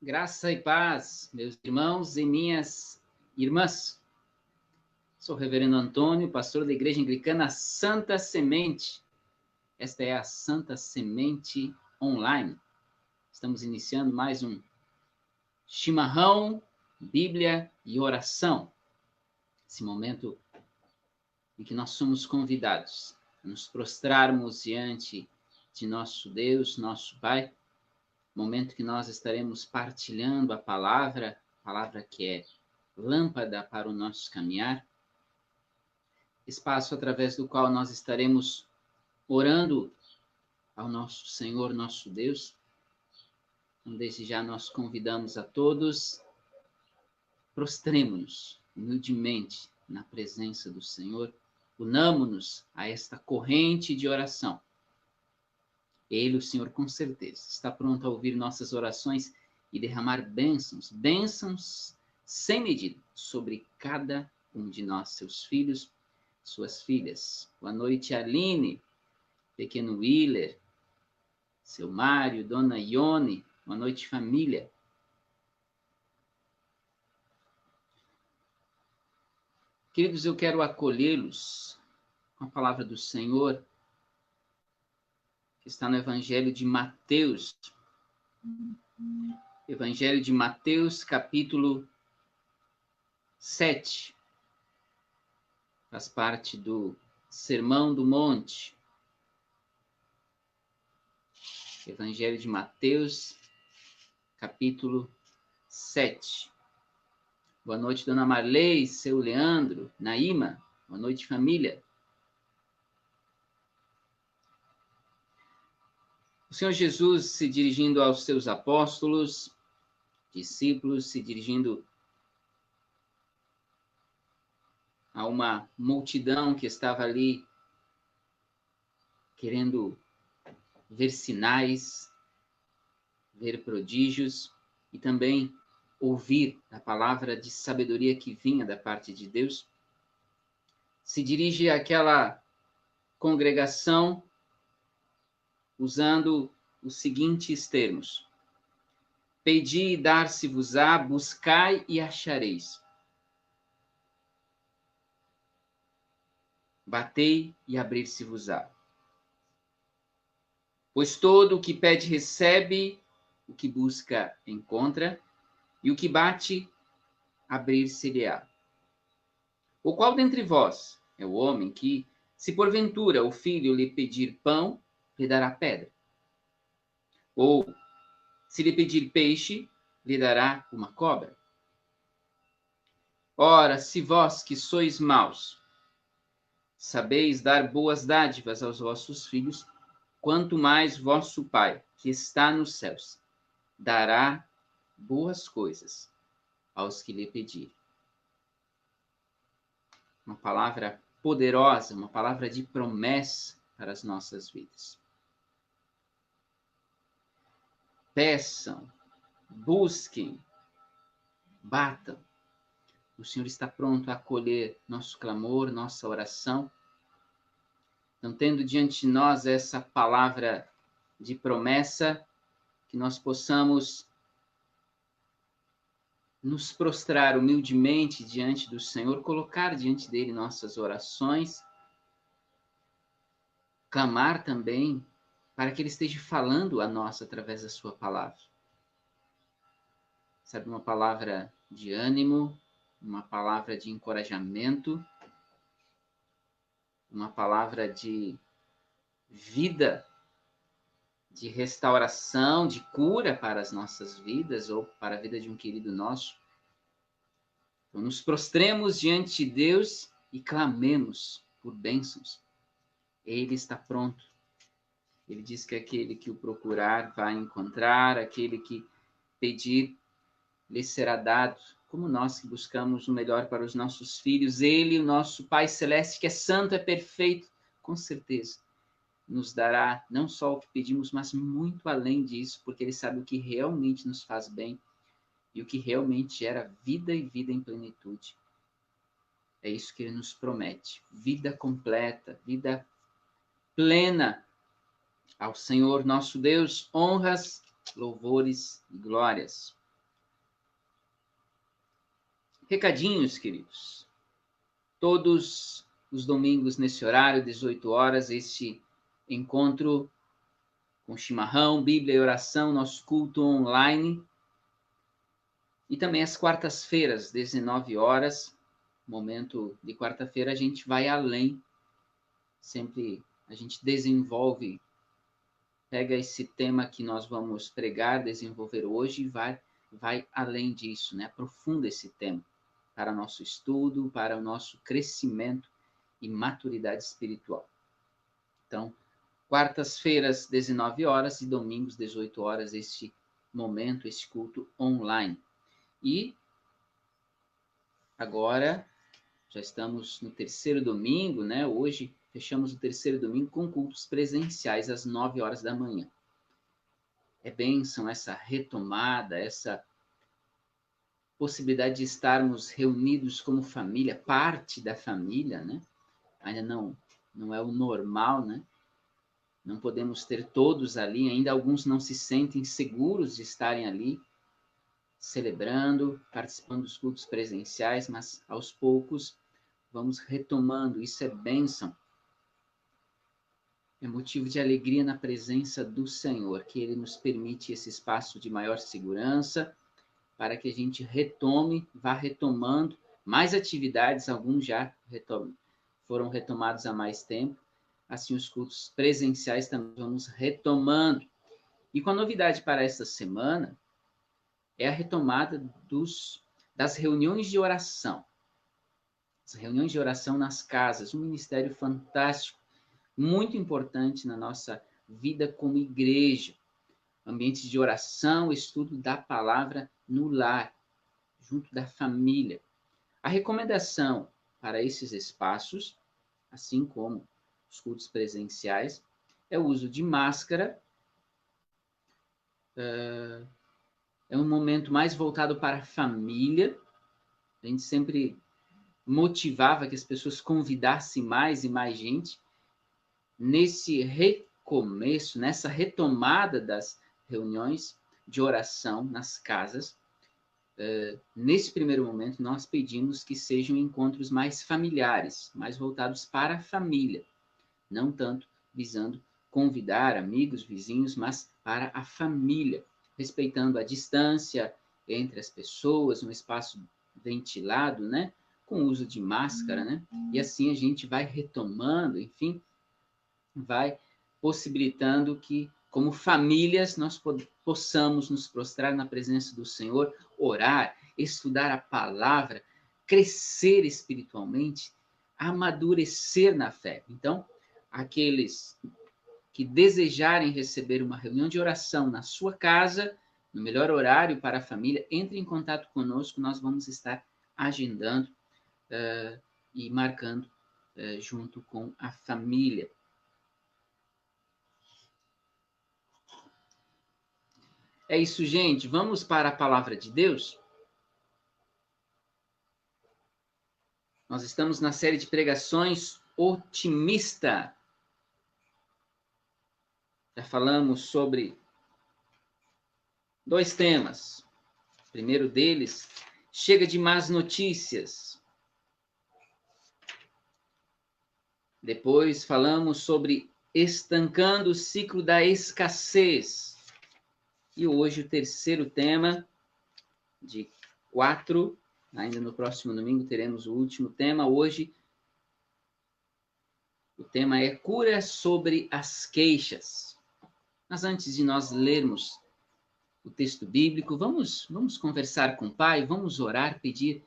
Graça e paz, meus irmãos e minhas irmãs. Sou o reverendo Antônio, pastor da Igreja Anglicana Santa Semente. Esta é a Santa Semente Online. Estamos iniciando mais um chimarrão, Bíblia e oração. Esse momento em que nós somos convidados a nos prostrarmos diante de nosso Deus, nosso Pai. Momento que nós estaremos partilhando a palavra que é lâmpada para o nosso caminhar, espaço através do qual nós estaremos orando ao nosso Senhor, nosso Deus. Então, desde já nós convidamos a todos, prostremo-nos humildemente na presença do Senhor, unamo-nos a esta corrente de oração. Ele, o Senhor, com certeza, está pronto a ouvir nossas orações e derramar bênçãos sem medida sobre cada um de nós, seus filhos, suas filhas. Boa noite, Aline, pequeno Willer, seu Mário, dona Ione. Boa noite, família. Queridos, eu quero acolhê-los com a palavra do Senhor, que está no Evangelho de Mateus. Evangelho de Mateus, capítulo 7. Faz parte do Sermão do Monte. Evangelho de Mateus, capítulo 7. Boa noite, dona Marley, seu Leandro, Naíma. Boa noite, família. O Senhor Jesus se dirigindo aos seus apóstolos, discípulos, se dirigindo a uma multidão que estava ali querendo ver sinais, ver prodígios e também ouvir a palavra de sabedoria que vinha da parte de Deus, se dirige àquela congregação usando os seguintes termos: pedi e dar-se-vos-á, buscai e achareis. Batei e abrir-se-vos-á. Pois todo o que pede recebe, o que busca encontra, e o que bate, abrir-se-lhe-á. O qual dentre vós é o homem que, se porventura o filho lhe pedir pão, lhe dará pedra? Ou, se lhe pedir peixe, lhe dará uma cobra? Ora, se vós que sois maus, sabeis dar boas dádivas aos vossos filhos, quanto mais vosso Pai, que está nos céus, dará boas coisas aos que lhe pedirem. Uma palavra poderosa, uma palavra de promessa para as nossas vidas. Peçam, busquem, batam. O Senhor está pronto a acolher nosso clamor, nossa oração. Então, tendo diante de nós essa palavra de promessa, que nós possamos nos prostrar humildemente diante do Senhor, colocar diante dele nossas orações, clamar também para que ele esteja falando a nós através da sua palavra. Sabe, uma palavra de ânimo, uma palavra de encorajamento, uma palavra de vida, de restauração, de cura para as nossas vidas ou para a vida de um querido nosso. Então, nos prostremos diante de Deus e clamemos por bênçãos. Ele está pronto. Ele diz que aquele que o procurar vai encontrar, aquele que pedir lhe será dado. Como nós que buscamos o melhor para os nossos filhos, ele, o nosso Pai Celeste, que é santo, é perfeito, com certeza nos dará não só o que pedimos, mas muito além disso, porque ele sabe o que realmente nos faz bem e o que realmente gera vida e vida em plenitude. É isso que ele nos promete: vida completa, vida plena. Ao Senhor nosso Deus, honras, louvores e glórias. Recadinhos, queridos. Todos os domingos nesse horário, 18 horas, este encontro com chimarrão, Bíblia e oração, nosso culto online. E também às quartas-feiras, 19 horas, momento de quarta-feira, a gente vai além. Sempre a gente desenvolve, pega esse tema que nós vamos pregar, desenvolver hoje e vai além disso, né? Aprofunda esse tema para nosso estudo, para o nosso crescimento e maturidade espiritual. Então, quartas-feiras, 19 horas e domingos, 18 horas, este momento, este culto online. E agora, já estamos no terceiro domingo, né? Hoje fechamos o terceiro domingo com cultos presenciais às 9 horas da manhã. É bênção essa retomada, essa possibilidade de estarmos reunidos como família, parte da família, né? Ainda não é o normal, né? Não podemos ter todos ali, ainda alguns não se sentem seguros de estarem ali, celebrando, participando dos cultos presenciais, mas aos poucos vamos retomando, isso é bênção. É motivo de alegria na presença do Senhor, que Ele nos permite esse espaço de maior segurança, para que a gente retome, vá retomando mais atividades, alguns já foram retomados há mais tempo, assim os cultos presenciais também vamos retomando. E com a novidade para esta semana, é a retomada das reuniões de oração. As reuniões de oração nas casas, um ministério fantástico, muito importante na nossa vida como igreja. Ambientes de oração, estudo da palavra no lar, junto da família. A recomendação para esses espaços, assim como os cultos presenciais, é o uso de máscara. É um momento mais voltado para a família. A gente sempre motivava que as pessoas convidassem mais e mais gente. Nesse recomeço, nessa retomada das reuniões de oração nas casas, nesse primeiro momento, nós pedimos que sejam encontros mais familiares, mais voltados para a família, não tanto visando convidar amigos, vizinhos, mas para a família, respeitando a distância entre as pessoas, um espaço ventilado, né? Com uso de máscara, né? E assim a gente vai retomando, enfim, vai possibilitando que, como famílias, nós possamos nos prostrar na presença do Senhor, orar, estudar a palavra, crescer espiritualmente, amadurecer na fé. Então, aqueles que desejarem receber uma reunião de oração na sua casa, no melhor horário para a família, entre em contato conosco, nós vamos estar agendando e marcando junto com a família. É isso, gente. Vamos para a palavra de Deus? Nós estamos na série de pregações otimista. Já falamos sobre 2 temas. O primeiro deles, chega de más notícias. Depois falamos sobre estancando o ciclo da escassez. E hoje o terceiro tema, de 4, ainda no próximo domingo teremos o último tema. Hoje o tema é cura sobre as queixas. Mas antes de nós lermos o texto bíblico, vamos conversar com o Pai, vamos orar, pedir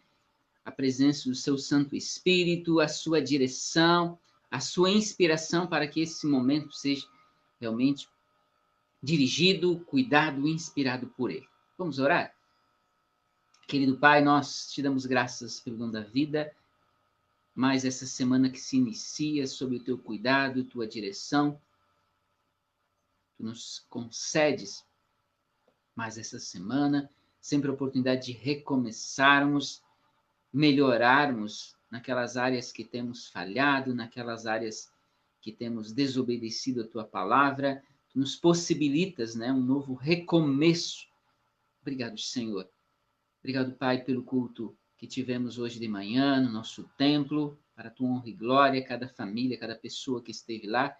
a presença do seu Santo Espírito, a sua direção, a sua inspiração para que esse momento seja realmente dirigido, cuidado, inspirado por Ele. Vamos orar? Querido Pai, nós te damos graças pelo dom da vida, mais essa semana que se inicia sob o teu cuidado, tua direção, tu nos concedes mais essa semana, sempre a oportunidade de recomeçarmos, melhorarmos naquelas áreas que temos falhado, naquelas áreas que temos desobedecido a tua palavra, tu nos possibilitas, né, um novo recomeço. Obrigado, Senhor. Obrigado, Pai, pelo culto que tivemos hoje de manhã no nosso templo, para a tua honra e glória, cada família, cada pessoa que esteve lá,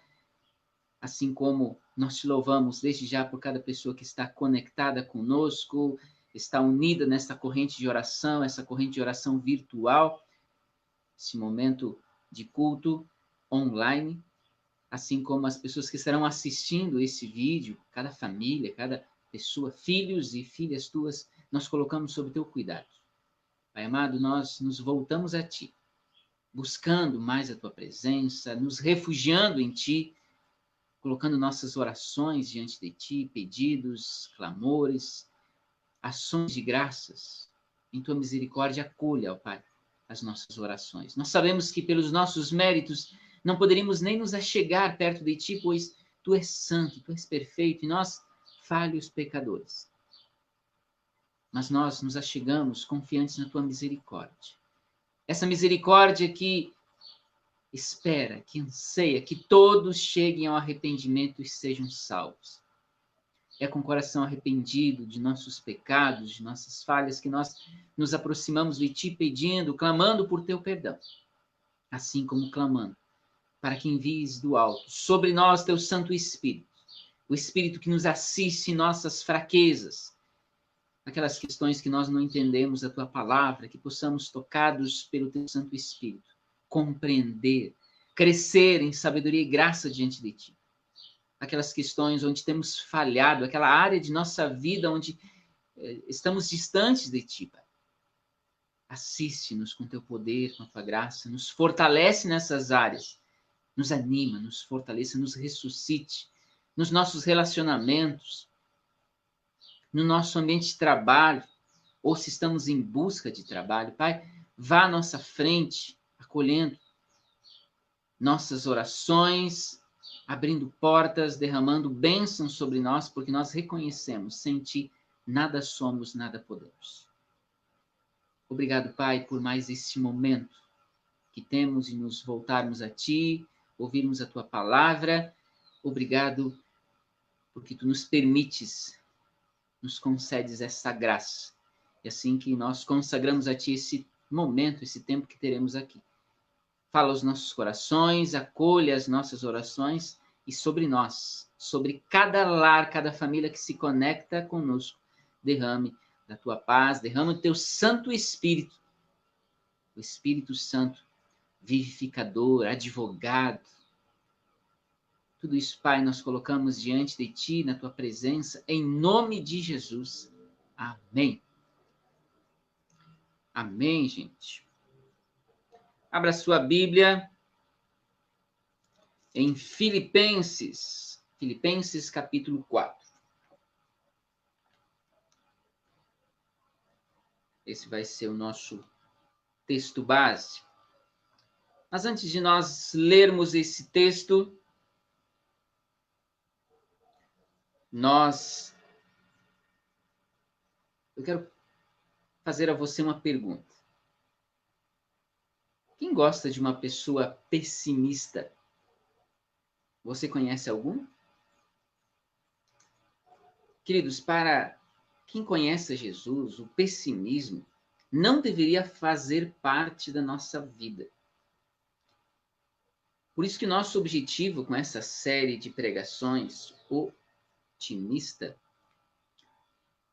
assim como nós te louvamos desde já por cada pessoa que está conectada conosco, está unida nesta corrente de oração, essa corrente de oração virtual, esse momento de culto online, assim como as pessoas que estarão assistindo esse vídeo, cada família, cada pessoa, filhos e filhas tuas, nós colocamos sob teu cuidado. Pai amado, nós nos voltamos a Ti, buscando mais a Tua presença, nos refugiando em Ti, colocando nossas orações diante de Ti, pedidos, clamores, ações de graças. Em Tua misericórdia, acolha, ó Pai, as nossas orações. Nós sabemos que pelos nossos méritos não poderíamos nem nos achegar perto de Ti, pois Tu és santo, Tu és perfeito e nós, falhos pecadores. Mas nós nos achegamos confiantes na Tua misericórdia. Essa misericórdia que espera, que anseia, que todos cheguem ao arrependimento e sejam salvos. É com o coração arrependido de nossos pecados, de nossas falhas, que nós nos aproximamos de Ti pedindo, clamando por Teu perdão. Assim como clamando para que envies do alto sobre nós Teu Santo Espírito, o Espírito que nos assiste em nossas fraquezas, aquelas questões que nós não entendemos a Tua palavra, que possamos, tocados pelo Teu Santo Espírito, compreender, crescer em sabedoria e graça diante de Ti. Aquelas questões onde temos falhado, aquela área de nossa vida onde estamos distantes de Ti, Pai. Assiste-nos com Teu poder, com a Tua graça, nos fortalece nessas áreas, nos anima, nos fortaleça, nos ressuscite nos nossos relacionamentos, no nosso ambiente de trabalho, ou se estamos em busca de trabalho, Pai, vá à nossa frente, acolhendo nossas orações, abrindo portas, derramando bênçãos sobre nós, porque nós reconhecemos, sem Ti, nada somos, nada podemos. Obrigado, Pai, por mais este momento que temos de nos voltarmos a Ti, ouvirmos a Tua palavra. Obrigado porque Tu nos permites, nos concedes essa graça. E assim que nós consagramos a Ti esse momento, esse tempo que teremos aqui. Fala aos nossos corações, acolha as nossas orações e sobre nós, sobre cada lar, cada família que se conecta conosco, derrame da Tua paz, derrame o Teu Santo Espírito, o Espírito Santo, vivificador, advogado. Tudo isso, Pai, nós colocamos diante de Ti, na Tua presença, em nome de Jesus. Amém. Amém, gente. Abra sua Bíblia em Filipenses capítulo 4. Esse vai ser o nosso texto base. Mas antes de nós lermos esse texto, eu quero fazer a você uma pergunta. Quem gosta de uma pessoa pessimista? Você conhece algum? Queridos, para quem conhece Jesus, o pessimismo não deveria fazer parte da nossa vida. Por isso que nosso objetivo com essa série de pregações otimista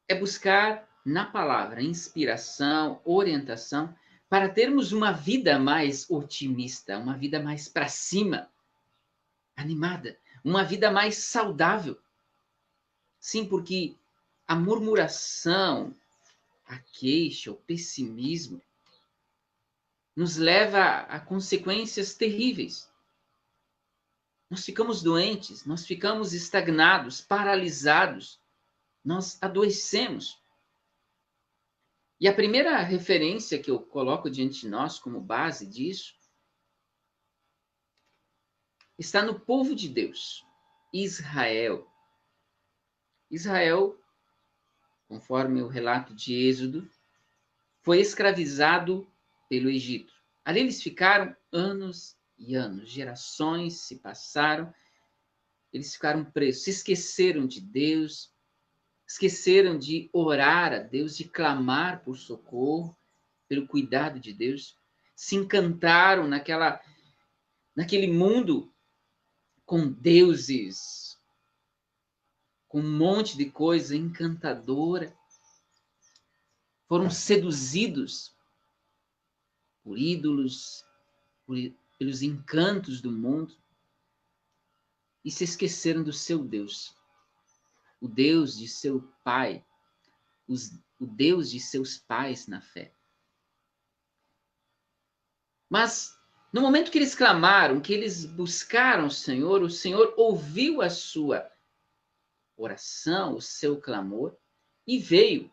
é buscar na palavra inspiração, orientação, para termos uma vida mais otimista, uma vida mais para cima, animada, uma vida mais saudável. Sim, porque a murmuração, a queixa, o pessimismo nos leva a consequências terríveis. Nós ficamos doentes, nós ficamos estagnados, paralisados, nós adoecemos. E a primeira referência que eu coloco diante de nós como base disso está no povo de Deus, Israel. Israel, conforme o relato de Êxodo, foi escravizado pelo Egito. Ali eles ficaram anos e anos, gerações se passaram, eles ficaram presos, se esqueceram de Deus, esqueceram de orar a Deus, de clamar por socorro, pelo cuidado de Deus, se encantaram naquele mundo com deuses, com um monte de coisa encantadora. Foram seduzidos por ídolos, pelos encantos do mundo, e se esqueceram do seu Deus, o Deus de seu pai, o Deus de seus pais na fé. Mas no momento que eles clamaram, que eles buscaram o Senhor ouviu a sua oração, o seu clamor, e veio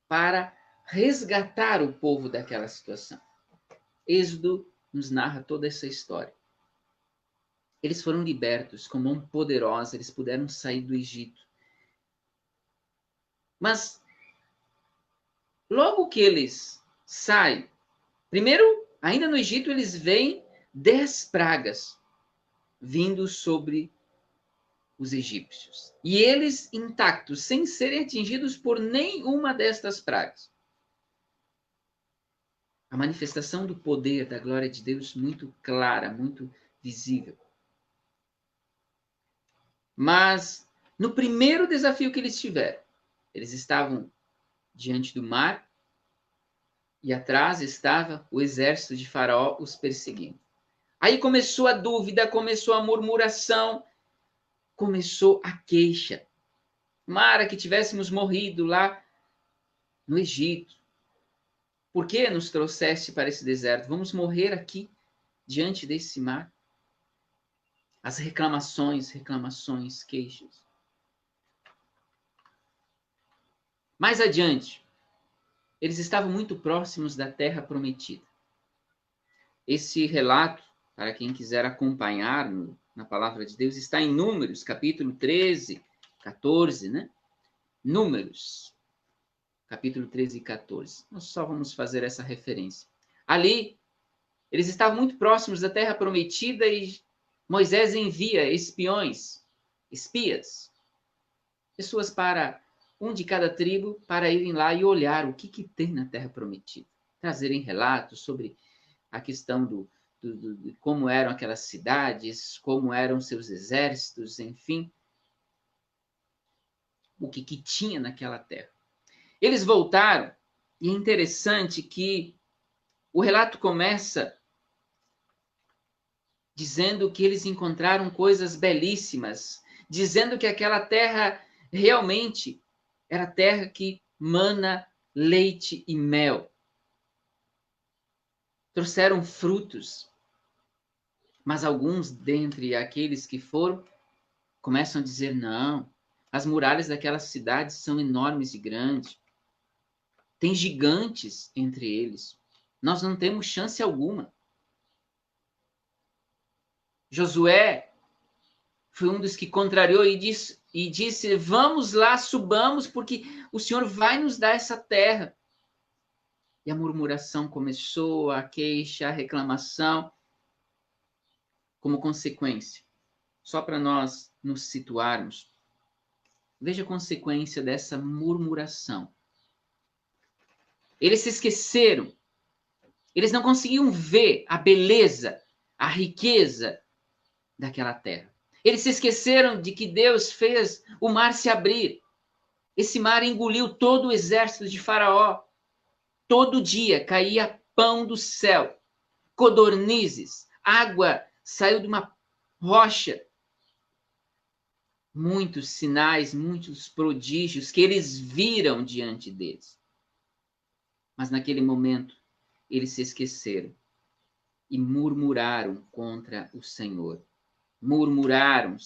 para resgatar o povo daquela situação. Êxodo nos narra toda essa história. Eles foram libertos com mão poderosa, eles puderam sair do Egito. Mas logo que eles saem, primeiro, ainda no Egito, eles veem 10 pragas vindo sobre os egípcios. E eles intactos, sem serem atingidos por nenhuma destas pragas. A manifestação do poder, da glória de Deus, muito clara, muito visível. Mas, no primeiro desafio que eles tiveram, eles estavam diante do mar e atrás estava o exército de Faraó os perseguindo. Aí começou a dúvida, começou a murmuração, começou a queixa. Mara, que tivéssemos morrido lá no Egito. Por que nos trouxeste para esse deserto? Vamos morrer aqui, diante desse mar? As reclamações, queixas. Mais adiante, eles estavam muito próximos da terra prometida. Esse relato, para quem quiser acompanhar na palavra de Deus, está em Números, capítulo 13, 14, né? Números, capítulo 13 e 14. Nós só vamos fazer essa referência. Ali, eles estavam muito próximos da terra prometida e Moisés envia espias, pessoas para um de cada tribo, para irem lá e olhar o que tem na terra prometida. Trazerem relatos sobre a questão de como eram aquelas cidades, como eram seus exércitos, enfim, o que tinha naquela terra. Eles voltaram, e é interessante que o relato começa dizendo que eles encontraram coisas belíssimas, dizendo que aquela terra realmente era terra que mana leite e mel. Trouxeram frutos, mas alguns dentre aqueles que foram começam a dizer, não, as muralhas daquela cidade são enormes e grandes. Tem gigantes entre eles. Nós não temos chance alguma. Josué foi um dos que contrariou e disse, vamos lá, subamos, porque o Senhor vai nos dar essa terra. E a murmuração começou, a queixa, a reclamação, como consequência. Só para nós nos situarmos, veja a consequência dessa murmuração. Eles se esqueceram, eles não conseguiam ver a beleza, a riqueza daquela terra. Eles se esqueceram de que Deus fez o mar se abrir. Esse mar engoliu todo o exército de Faraó. Todo dia caía pão do céu, codornizes, água saiu de uma rocha. Muitos sinais, muitos prodígios que eles viram diante deles. Mas naquele momento, eles se esqueceram e murmuraram contra o Senhor. Murmuraram,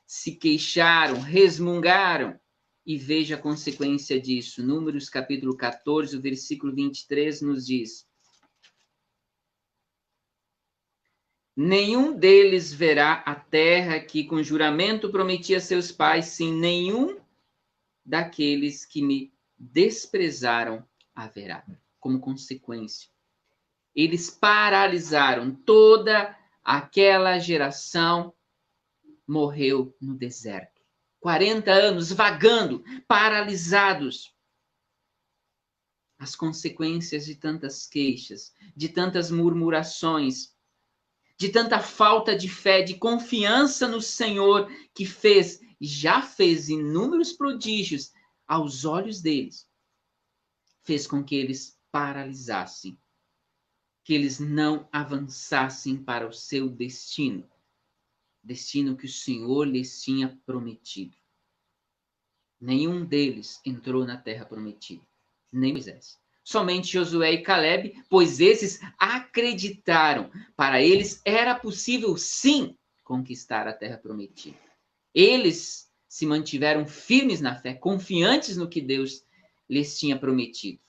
se queixaram, resmungaram. E veja a consequência disso. Números capítulo 14, o versículo 23 nos diz: nenhum deles verá a terra que com juramento prometi a seus pais, sim, nenhum daqueles que me desprezaram haverá. Como consequência, eles paralisaram toda aquela geração, morreu no deserto. 40 anos vagando, paralisados. as consequências de tantas queixas, de tantas murmurações, de tanta falta de fé, de confiança no Senhor, que já fez inúmeros prodígios aos olhos deles, fez com que eles paralisassem, que eles não avançassem para o seu destino, destino que o Senhor lhes tinha prometido. Nenhum deles entrou na terra prometida, nem Moisés. Somente Josué e Caleb, pois esses acreditaram. Para eles era possível, sim, conquistar a terra prometida. Eles se mantiveram firmes na fé, confiantes no que Deus lhes tinha prometido.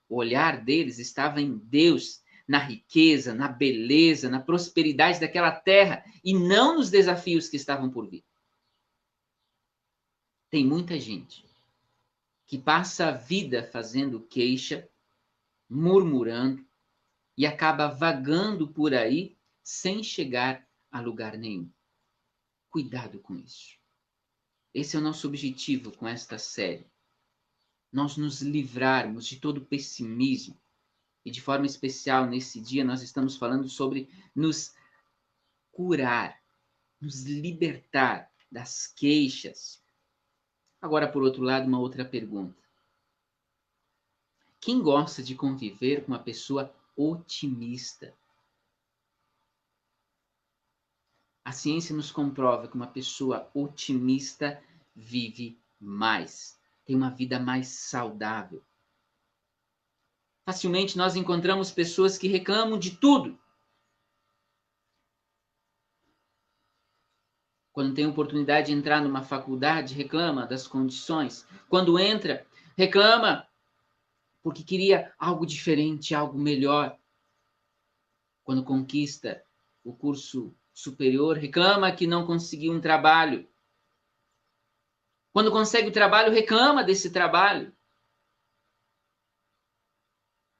O olhar deles estava em Deus, na riqueza, na beleza, na prosperidade daquela terra e não nos desafios que estavam por vir. Tem muita gente que passa a vida fazendo queixa, murmurando e acaba vagando por aí sem chegar a lugar nenhum. Cuidado com isso. Esse é o nosso objetivo com esta série. Nós nos livrarmos de todo pessimismo. E de forma especial, nesse dia, nós estamos falando sobre nos curar, nos libertar das queixas. Agora, por outro lado, uma outra pergunta. Quem gosta de conviver com uma pessoa otimista? A ciência nos comprova que uma pessoa otimista vive mais, tem uma vida mais saudável. Facilmente nós encontramos pessoas que reclamam de tudo. Quando tem oportunidade de entrar numa faculdade, reclama das condições. Quando entra, reclama porque queria algo diferente, algo melhor. Quando conquista o curso superior, reclama que não conseguiu um trabalho. Quando consegue o trabalho, reclama desse trabalho.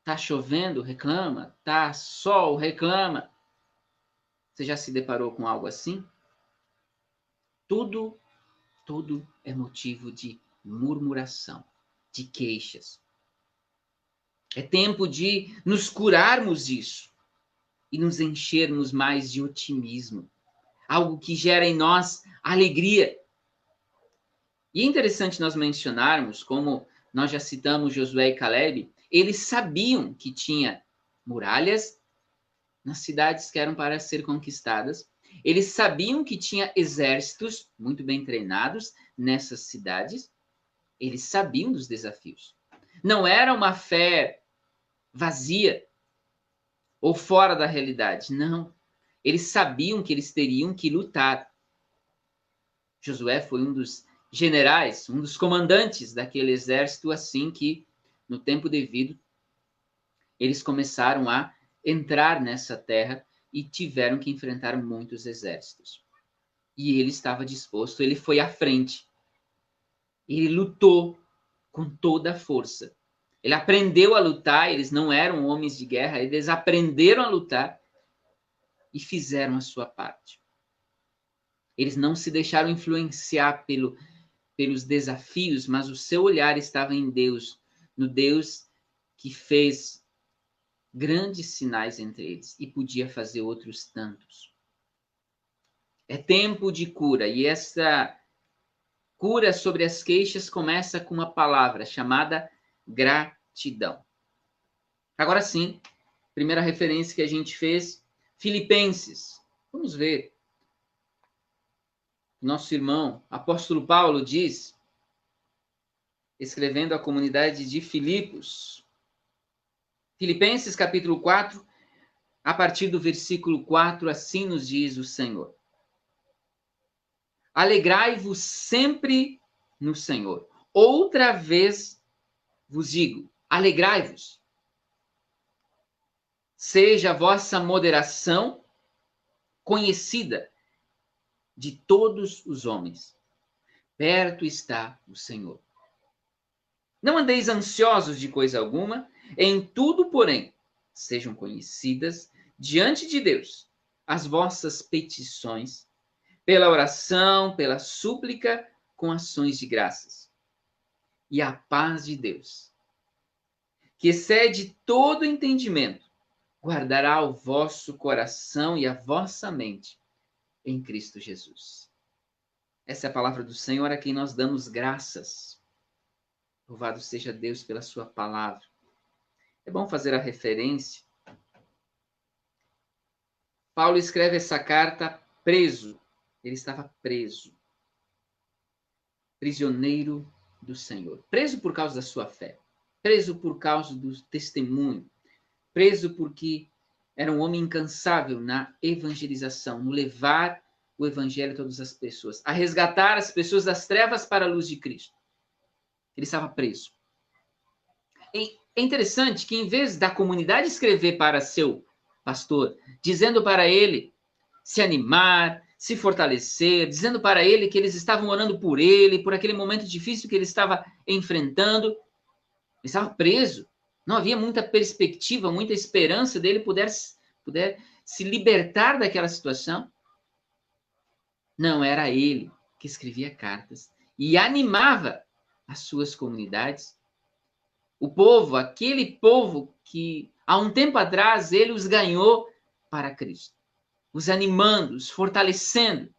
Tá chovendo, reclama. Tá sol, reclama. Você já se deparou com algo assim? Tudo é motivo de murmuração, de queixas. É tempo de nos curarmos disso e nos enchermos mais de otimismo. Algo que gera em nós alegria. E é interessante nós mencionarmos, como nós já citamos Josué e Caleb, eles sabiam que tinha muralhas nas cidades que eram para ser conquistadas. Eles sabiam que tinha exércitos muito bem treinados nessas cidades. Eles sabiam dos desafios. Não era uma fé vazia ou fora da realidade. Não. Eles sabiam que eles teriam que lutar. Josué foi um dos generais, um dos comandantes daquele exército, assim que, no tempo devido, eles começaram a entrar nessa terra e tiveram que enfrentar muitos exércitos. E ele estava disposto, ele foi à frente. Ele lutou com toda a força. Ele aprendeu a lutar, eles não eram homens de guerra, eles aprenderam a lutar e fizeram a sua parte. Eles não se deixaram influenciar pelos desafios, mas o seu olhar estava em Deus, no Deus que fez grandes sinais entre eles e podia fazer outros tantos. É tempo de cura, e essa cura sobre as queixas começa com uma palavra chamada gratidão. Agora sim, primeira referência que a gente fez, Filipenses. Vamos ver. Nosso irmão, apóstolo Paulo, diz, escrevendo à comunidade de Filipos, Filipenses capítulo 4, a partir do versículo 4, assim nos diz o Senhor. Alegrai-vos sempre no Senhor. Outra vez vos digo, alegrai-vos. Seja a vossa moderação conhecida de todos os homens. Perto está o Senhor. Não andeis ansiosos de coisa alguma, em tudo, porém, sejam conhecidas diante de Deus as vossas petições, pela oração, pela súplica, com ações de graças. E a paz de Deus, que excede todo entendimento, guardará o vosso coração e a vossa mente em Cristo Jesus. Essa é a palavra do Senhor a quem nós damos graças. Louvado seja Deus pela sua palavra. É bom fazer a referência. Paulo escreve essa carta preso. Ele estava preso. Prisioneiro do Senhor. Preso por causa da sua fé. Preso por causa do testemunho. Preso porque era um homem incansável na evangelização, no levar o evangelho a todas as pessoas, a resgatar as pessoas das trevas para a luz de Cristo. Ele estava preso. É interessante que, em vez da comunidade escrever para seu pastor, dizendo para ele se animar, se fortalecer, dizendo para ele que eles estavam orando por ele, por aquele momento difícil que ele estava enfrentando, ele estava preso. Não havia muita perspectiva, muita esperança dele puder se libertar daquela situação. Não, era ele que escrevia cartas e animava as suas comunidades. O povo, aquele povo que há um tempo atrás ele os ganhou para Cristo, os animando, os fortalecendo.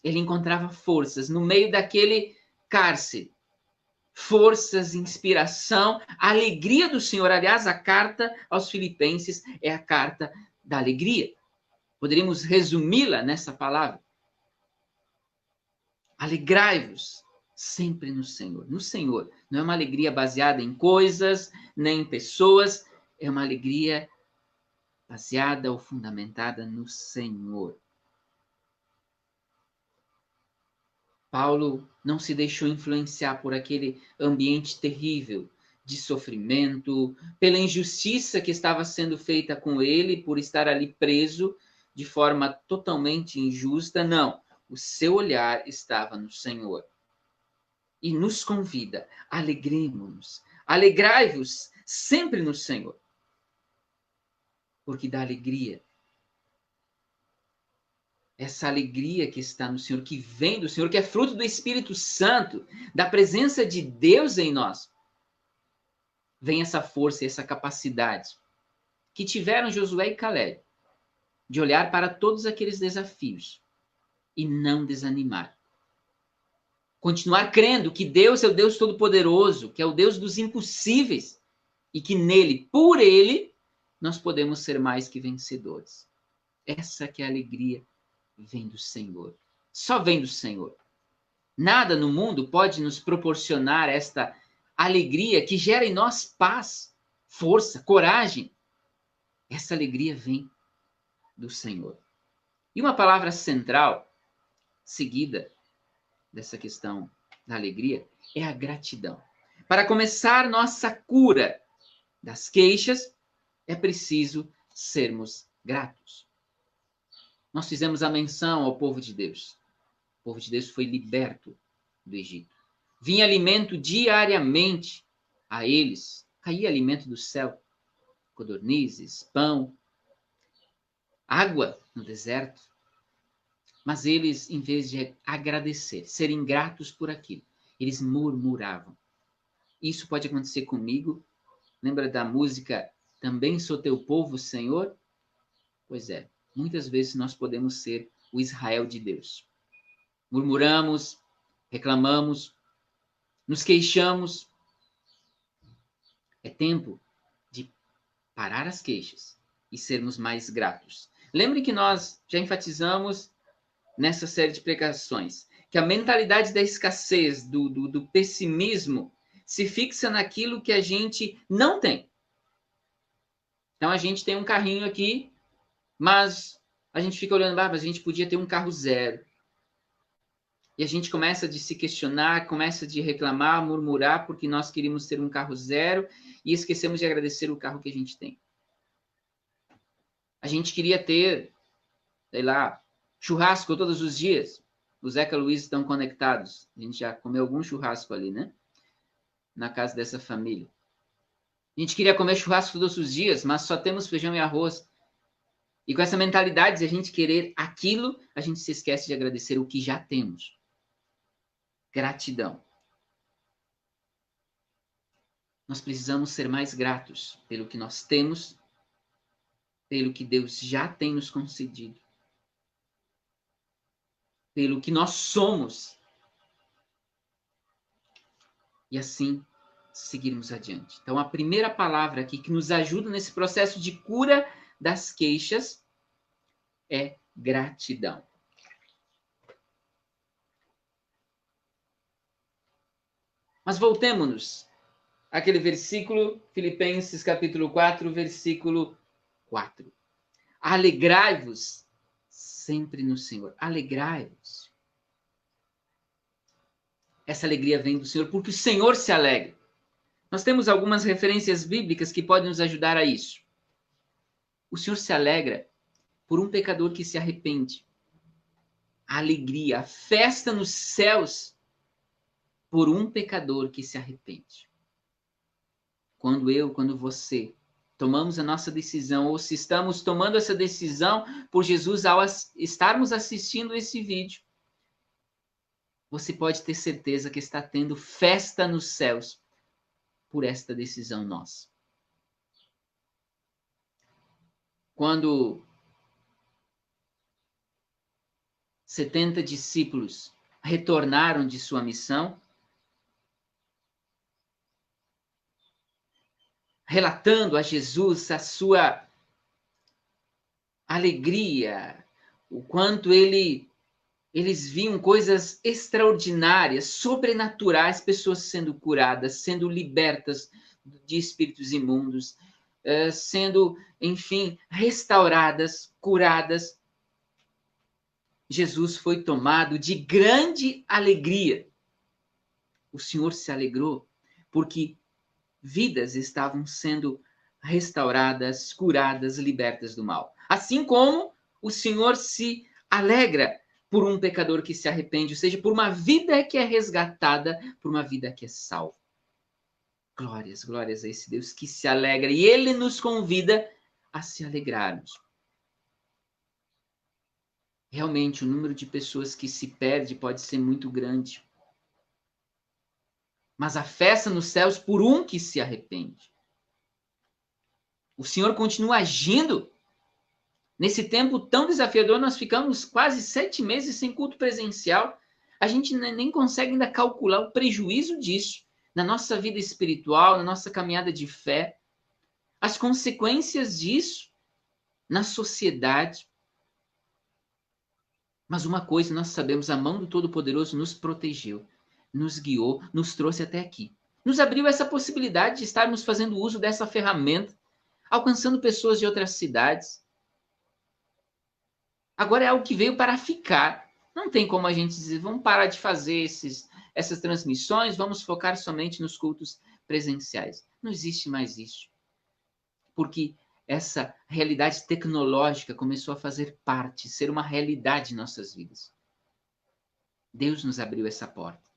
Ele encontrava forças no meio daquele cárcere, forças, inspiração, a alegria do Senhor. Aliás, a carta aos Filipenses é a carta da alegria. Poderíamos resumi-la nessa palavra. Alegrai-vos sempre no Senhor. No Senhor. Não é uma alegria baseada em coisas, nem em pessoas. É uma alegria baseada ou fundamentada no Senhor. Paulo não se deixou influenciar por aquele ambiente terrível de sofrimento, pela injustiça que estava sendo feita com ele por estar ali preso de forma totalmente injusta. Não. O seu olhar estava no Senhor. E nos convida, alegremos-nos, alegrai-vos sempre no Senhor. Porque dá alegria. Essa alegria que está no Senhor, que vem do Senhor, que é fruto do Espírito Santo, da presença de Deus em nós. Vem essa força e essa capacidade que tiveram Josué e Caleb de olhar para todos aqueles desafios e não desanimar. Continuar crendo que Deus é o Deus Todo-Poderoso, que é o Deus dos impossíveis e que nele, por ele, nós podemos ser mais que vencedores. Essa que é a alegria vem do Senhor. Só vem do Senhor. Nada no mundo pode nos proporcionar esta alegria que gera em nós paz, força, coragem. Essa alegria vem do Senhor. E uma palavra central, seguida dessa questão da alegria, é a gratidão. Para começar nossa cura das queixas, é preciso sermos gratos. Nós fizemos a menção ao povo de Deus. O povo de Deus foi liberto do Egito. Vinha alimento diariamente a eles. Caía alimento do céu. Codornizes, pão, água no deserto. Mas eles, em vez de agradecer, serem gratos por aquilo, eles murmuravam. Isso pode acontecer comigo. Lembra da música Também Sou Teu Povo, Senhor? Pois é, muitas vezes nós podemos ser o Israel de Deus. Murmuramos, reclamamos, nos queixamos. É tempo de parar as queixas e sermos mais gratos. Lembre que nós já enfatizamos nessa série de pregações que a mentalidade da escassez, do pessimismo, se fixa naquilo que a gente não tem. Então a gente tem um carrinho aqui, mas a gente fica olhando, mas a gente podia ter um carro zero. E a gente começa a se questionar, começa a reclamar, murmurar, porque nós queríamos ter um carro zero e esquecemos de agradecer o carro que a gente tem. A gente queria ter, sei lá, churrasco todos os dias. O Zeca e o Luiz estão conectados. A gente já comeu algum churrasco ali, né? Na casa dessa família. A gente queria comer churrasco todos os dias, mas só temos feijão e arroz. E com essa mentalidade de a gente querer aquilo, a gente se esquece de agradecer o que já temos. Gratidão. Nós precisamos ser mais gratos pelo que nós temos, pelo que Deus já tem nos concedido, pelo que nós somos, e assim seguirmos adiante. Então, a primeira palavra aqui que nos ajuda nesse processo de cura das queixas é gratidão. Mas voltemos àquele versículo, Filipenses capítulo 4, versículo 4. Alegrai-vos sempre no Senhor. Alegrai-vos. Essa alegria vem do Senhor, porque o Senhor se alegra. Nós temos algumas referências bíblicas que podem nos ajudar a isso. O Senhor se alegra por um pecador que se arrepende. A alegria, a festa nos céus por um pecador que se arrepende. Quando você tomamos a nossa decisão, ou se estamos tomando essa decisão por Jesus ao estarmos assistindo esse vídeo, você pode ter certeza que está tendo festa nos céus por esta decisão nossa. Quando 70 discípulos retornaram de sua missão, relatando a Jesus a sua alegria, o quanto eles viam coisas extraordinárias, sobrenaturais, pessoas sendo curadas, sendo libertas de espíritos imundos, sendo, enfim, restauradas, curadas. Jesus foi tomado de grande alegria. O Senhor se alegrou porque vidas estavam sendo restauradas, curadas, libertas do mal. Assim como o Senhor se alegra por um pecador que se arrepende, ou seja, por uma vida que é resgatada, por uma vida que é salva. Glórias, glórias a esse Deus que se alegra. E Ele nos convida a se alegrarmos. Realmente, o número de pessoas que se perde pode ser muito grande. Mas a festa nos céus por um que se arrepende. O Senhor continua agindo. Nesse tempo tão desafiador, nós ficamos quase 7 meses sem culto presencial. A gente nem consegue ainda calcular o prejuízo disso na nossa vida espiritual, na nossa caminhada de fé. As consequências disso na sociedade. Mas uma coisa nós sabemos, a mão do Todo-Poderoso nos protegeu, nos guiou, nos trouxe até aqui. Nos abriu essa possibilidade de estarmos fazendo uso dessa ferramenta, alcançando pessoas de outras cidades. Agora é algo que veio para ficar. Não tem como a gente dizer, vamos parar de fazer essas transmissões, vamos focar somente nos cultos presenciais. Não existe mais isso. Porque essa realidade tecnológica começou a fazer parte, ser uma realidade em nossas vidas. Deus nos abriu essa porta.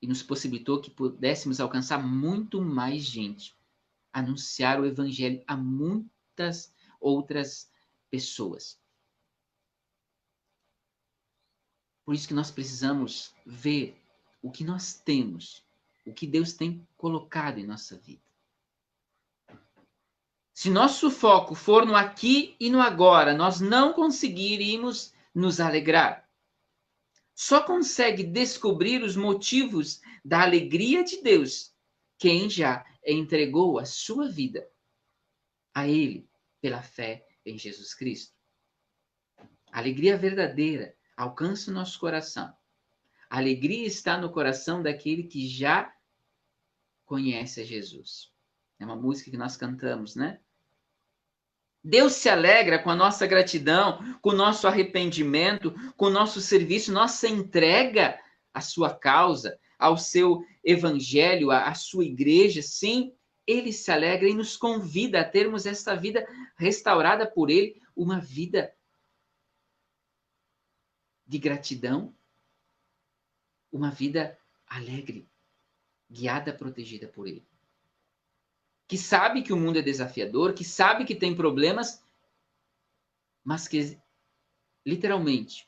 E nos possibilitou que pudéssemos alcançar muito mais gente. Anunciar o evangelho a muitas outras pessoas. Por isso que nós precisamos ver o que nós temos, o que Deus tem colocado em nossa vida. Se nosso foco for no aqui e no agora, nós não conseguiríamos nos alegrar. Só consegue descobrir os motivos da alegria de Deus quem já entregou a sua vida a Ele pela fé em Jesus Cristo. A alegria verdadeira alcança o nosso coração. A alegria está no coração daquele que já conhece a Jesus. É uma música que nós cantamos, né? Deus se alegra com a nossa gratidão, com o nosso arrependimento, com o nosso serviço, nossa entrega à sua causa, ao seu evangelho, à sua igreja. Sim, Ele se alegra e nos convida a termos essa vida restaurada por Ele, uma vida de gratidão, uma vida alegre, guiada, protegida por Ele. Que sabe que o mundo é desafiador, que sabe que tem problemas, mas que literalmente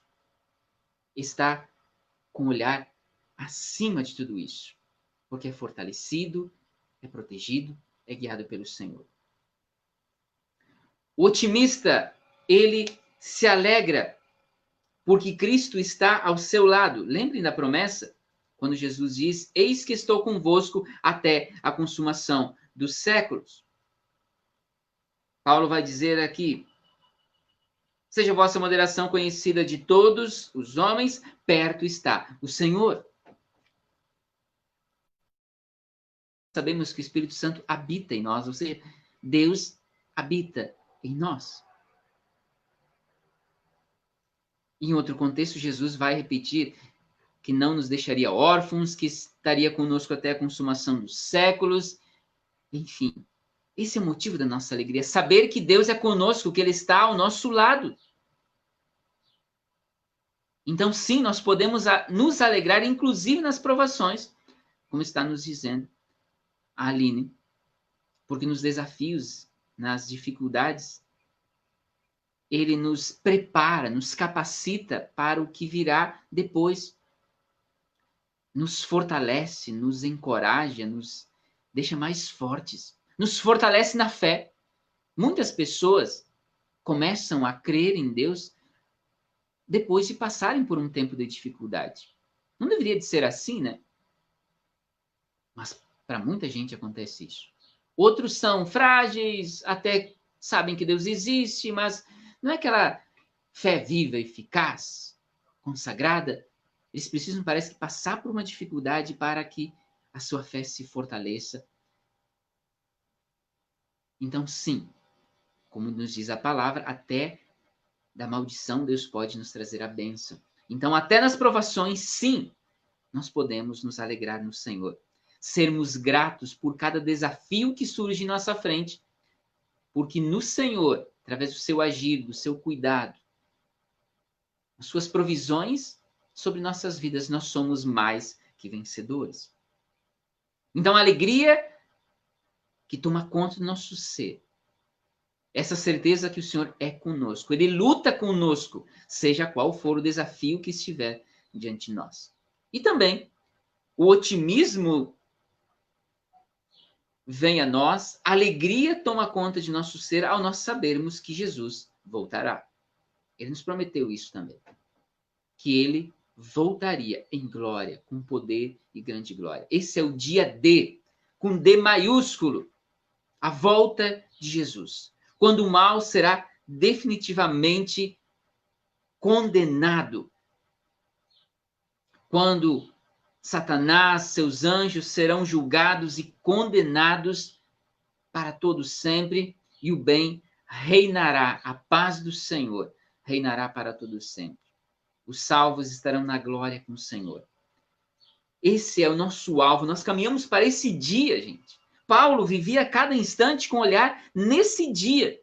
está com o olhar acima de tudo isso. porque é fortalecido, é protegido, é guiado pelo Senhor. O otimista, ele se alegra porque Cristo está ao seu lado. Lembrem da promessa, quando Jesus diz: eis que estou convosco até a consumação dos séculos. Paulo vai dizer aqui: seja a vossa moderação conhecida de todos os homens, perto está o Senhor. Sabemos que o Espírito Santo habita em nós, ou seja, Deus habita em nós. Em outro contexto, Jesus vai repetir que não nos deixaria órfãos, que estaria conosco até a consumação dos séculos. Enfim, esse é o motivo da nossa alegria, saber que Deus é conosco, que Ele está ao nosso lado. Então, sim, nós podemos nos alegrar, inclusive nas provações, como está nos dizendo a Aline, porque nos desafios, nas dificuldades, Ele nos prepara, nos capacita para o que virá depois. Nos fortalece, nos encoraja, nos deixa mais fortes, nos fortalece na fé. Muitas pessoas começam a crer em Deus depois de passarem por um tempo de dificuldade. Não deveria de ser assim, né? Mas para muita gente acontece isso. Outros são frágeis, até sabem que Deus existe, mas não é aquela fé viva, eficaz, consagrada. Eles precisam, parece que, passar por uma dificuldade para que a sua fé se fortaleça. Então, sim, como nos diz a palavra, até da maldição Deus pode nos trazer a bênção. Então, até nas provações, sim, nós podemos nos alegrar no Senhor. Sermos gratos por cada desafio que surge em nossa frente, porque no Senhor, através do seu agir, do seu cuidado, as suas provisões sobre nossas vidas, nós somos mais que vencedores. Então, a alegria que toma conta do nosso ser, essa certeza que o Senhor é conosco, Ele luta conosco, seja qual for o desafio que estiver diante de nós. E também, o otimismo vem a nós, a alegria toma conta de nosso ser ao nós sabermos que Jesus voltará. Ele nos prometeu isso também, que Ele voltaria em glória, com poder e grande glória. Esse é o dia D, com D maiúsculo, a volta de Jesus, quando o mal será definitivamente condenado, quando Satanás, seus anjos serão julgados e condenados para todo sempre, e o bem reinará, a paz do Senhor reinará para todo sempre. Os salvos estarão na glória com o Senhor. Esse é o nosso alvo, nós caminhamos para esse dia, gente. Paulo vivia a cada instante com olhar nesse dia.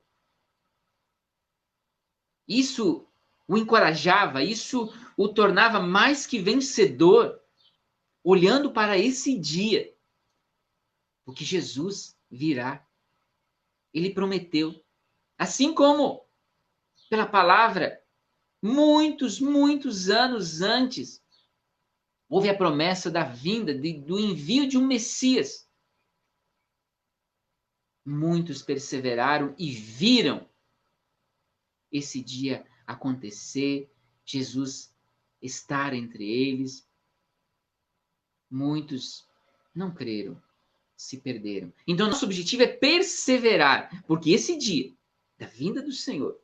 Isso o encorajava, isso o tornava mais que vencedor, olhando para esse dia. Porque Jesus virá. Ele prometeu. Assim como, pela palavra, muitos anos antes, houve a promessa da vinda, do envio de um Messias. Muitos perseveraram e viram esse dia acontecer, Jesus estar entre eles. Muitos não creram, se perderam. Então, nosso objetivo é perseverar, porque esse dia da vinda do Senhor,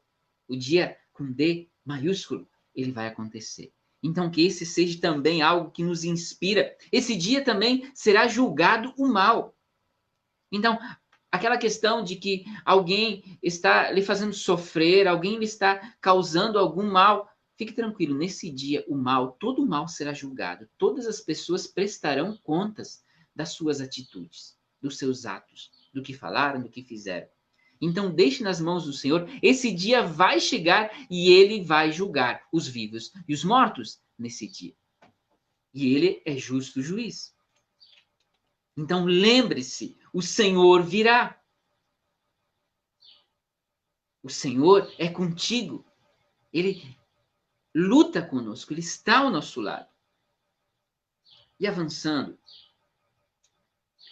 o dia com D maiúsculo, ele vai acontecer. Então, que esse seja também algo que nos inspira. Esse dia também será julgado o mal. Então, aquela questão de que alguém está lhe fazendo sofrer, alguém lhe está causando algum mal, fique tranquilo, nesse dia o mal, todo o mal será julgado. Todas as pessoas prestarão contas das suas atitudes, dos seus atos, do que falaram, do que fizeram. Então, deixe nas mãos do Senhor, esse dia vai chegar e Ele vai julgar os vivos e os mortos nesse dia. E Ele é justo juiz. Então, lembre-se, o Senhor virá. O Senhor é contigo. Ele luta conosco, Ele está ao nosso lado. E avançando,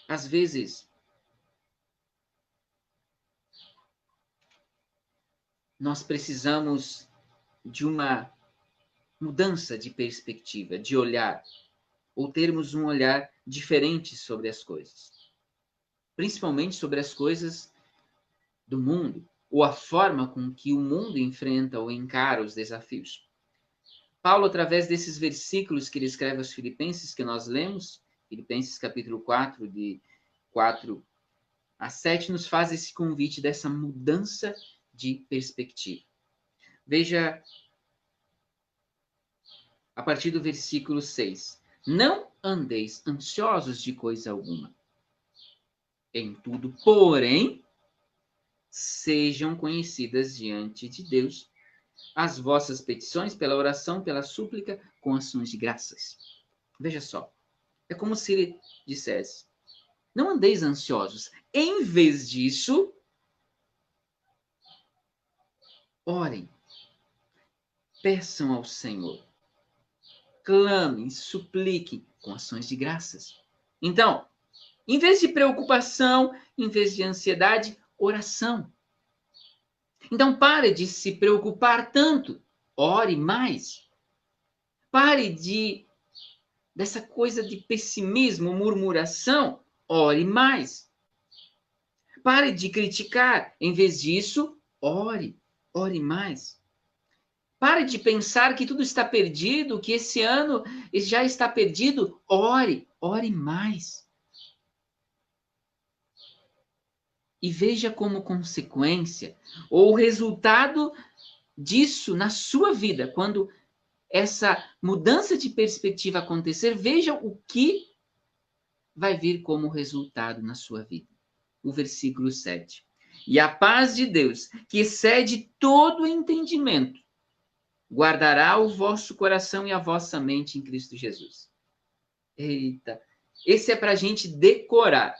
Às vezes, nós precisamos de uma mudança de perspectiva, de olhar, ou termos um olhar diferente sobre as coisas. Principalmente sobre as coisas do mundo, ou a forma com que o mundo enfrenta ou encara os desafios. Paulo, através desses versículos que ele escreve aos Filipenses, que nós lemos, Filipenses capítulo 4, de 4 a 7, nos faz esse convite dessa mudança de perspectiva. Veja, a partir do versículo 6. Não andeis ansiosos de coisa alguma. Em tudo, porém, sejam conhecidas diante de Deus as vossas petições pela oração, pela súplica, com ações de graças. Veja só, é como se ele dissesse, não andeis ansiosos. Em vez disso, orem, peçam ao Senhor, clamem, supliquem com ações de graças. Então, em vez de preocupação, em vez de ansiedade, oração. Então, pare de se preocupar tanto, ore mais. Pare dessa coisa de pessimismo, murmuração, ore mais. Pare de criticar, em vez disso, ore mais. Pare de pensar que tudo está perdido, que esse ano já está perdido, ore mais. E veja como consequência, ou resultado disso na sua vida, quando essa mudança de perspectiva acontecer, veja o que vai vir como resultado na sua vida. O versículo 7. E a paz de Deus, que excede todo entendimento, guardará o vosso coração e a vossa mente em Cristo Jesus. Eita, esse é para a gente decorar.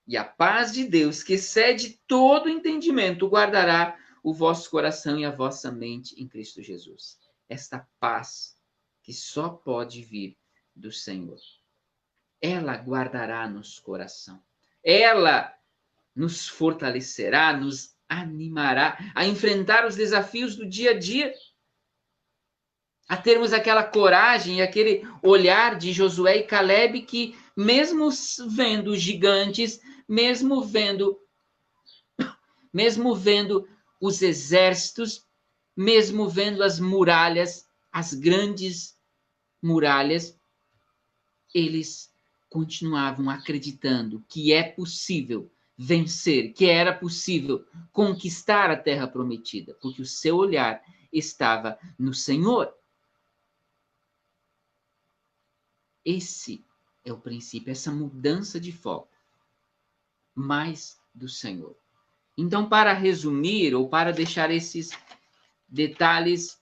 E a paz de Deus, que excede todo entendimento, guardará o vosso coração e a vossa mente em Cristo Jesus. Esta paz que só pode vir do Senhor. Ela guardará nosso coração. Ela nos fortalecerá, nos animará a enfrentar os desafios do dia a dia. A termos aquela coragem e aquele olhar de Josué e Caleb que, mesmo vendo gigantes, mesmo vendo os exércitos, mesmo vendo as muralhas, as grandes muralhas, eles continuavam acreditando que é possível vencer, que era possível conquistar a terra prometida, porque o seu olhar estava no Senhor. Esse é o princípio, essa mudança de foco, mais do Senhor. Então, para resumir, ou para deixar esses detalhes